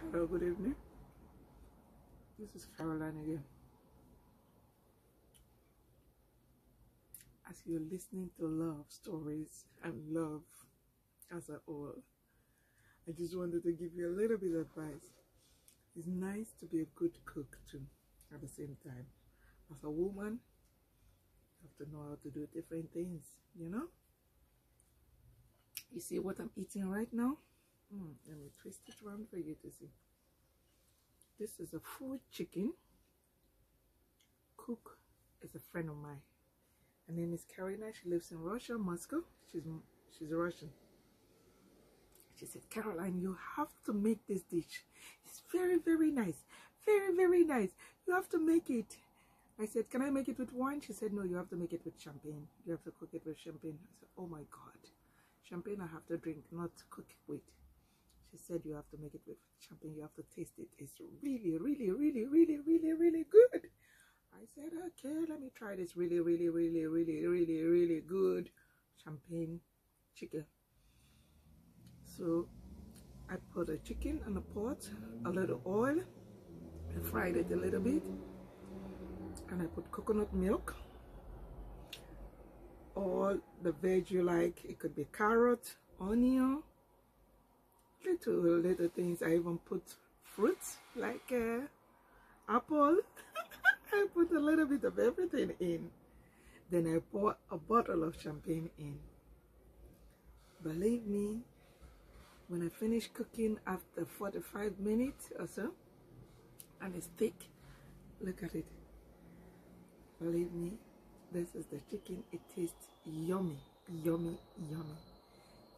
Hello, good evening. This is Caroline again. As you're listening to love stories and love as a whole, I just wanted to give you a little bit of advice. It's nice to be a good cook too at the same time. As a woman, you have to know how to do different things, you know? You see what I'm eating right now? Let me twist it around for you to see. This is a full chicken. Cook is a friend of mine. Her name is CARINA. She lives in Russia, Moscow. She's Russian. She said, Caroline, you have to make this dish. It's very, very nice. Very, very nice. You have to make it. I said, can I make it with wine? She said, no, you have to make it with champagne. You have to cook it with champagne. I said, oh my God. Champagne I have to drink, not cook it with. She said, you have to make it with champagne. You have to taste it. It's really, really, really, really, really, really good. I said, okay, let me try this really, really, really, really, really, really good champagne chicken. So I put a chicken in a pot, a little oil, and fried it a little bit. And I put coconut milk, all the veg you like. It could be carrot, onion, little things. I even put fruits like apple. I put a little bit of everything in. Then I pour a bottle of champagne in. Believe me, when I finish cooking after 45 minutes or so, and it's thick, look at it. Believe me, this is the chicken. It tastes yummy, yummy, yummy.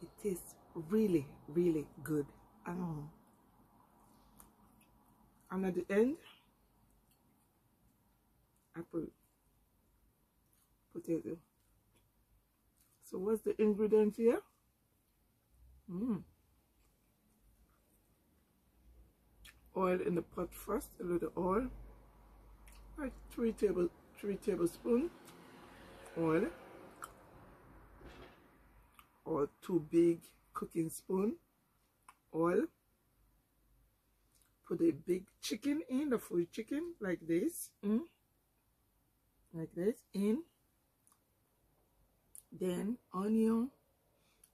It tastes really, really good. And at the end, I put potato. So what's the ingredients here? Oil in the pot first, a little oil, like 3 tablespoons oil, or 2 big cooking spoon oil. Put a big chicken in, the full chicken, like this, in. Then onion,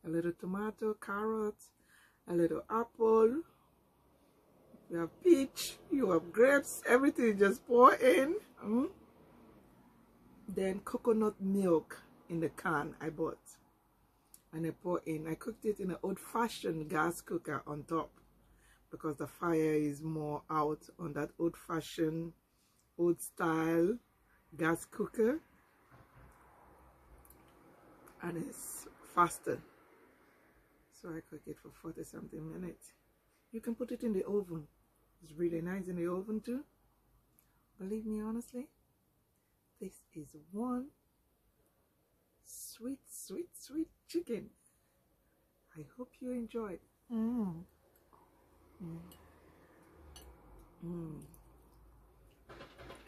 a little tomato, carrots, a little apple. You have peach, you have grapes, everything just pour in. Then coconut milk in the can I bought, and I pour in. I cooked it in an old-fashioned gas cooker on top because the fire is more out on that old-fashioned, old-style gas cooker, and it's faster. So I cook it for 40-something minutes. You can put it in the oven. It's really nice in the oven too. Believe me, honestly, this is one sweet, sweet, sweet chicken. I hope you enjoyed.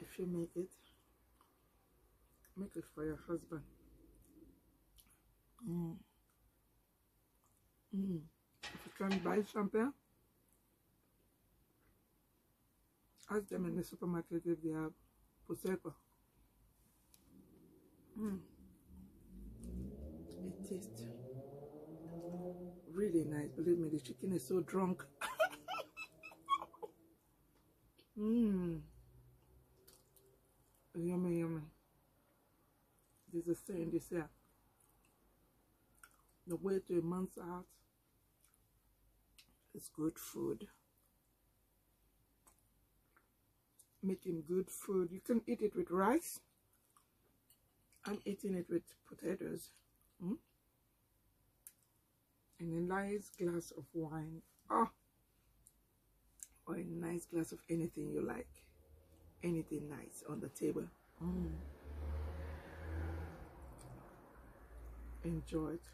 If you make it for your husband. If you can buy champagne, ask them in the supermarket if they have Prosecco. It tastes really nice. Believe me, the chicken is so drunk. Yummy, yummy. There's a saying this here: the way to a man's heart is good food. Making good food. You can eat it with rice. I'm eating it with potatoes. And a nice glass of wine. Or a nice glass of anything you like. Anything nice on the table. Enjoy it.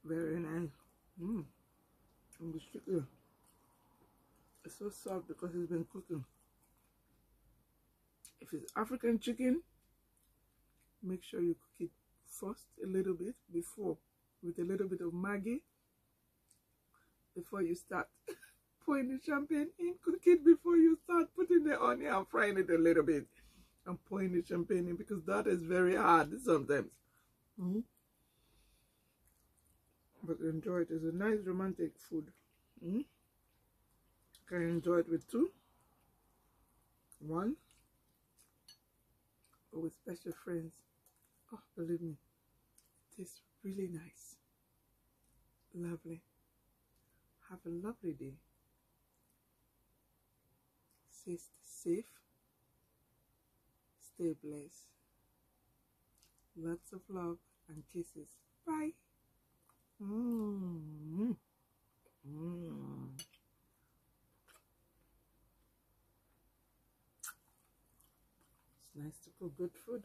Very nice. And the chicken is so soft because it's been cooking. If it's African chicken, make sure you cook it first a little bit before, with a little bit of Maggi, before you start pouring the champagne in. Cook it before you start putting the onion and frying it a little bit and pouring the champagne in, because that is very hard sometimes. But enjoy it. It's a nice romantic food. You can enjoy it with two, one, or with special friends. Oh, believe me, it tastes really nice. Lovely. Have a lovely day. Stay safe. Stay blessed. Lots of love and kisses. Bye. It's nice to cook good food.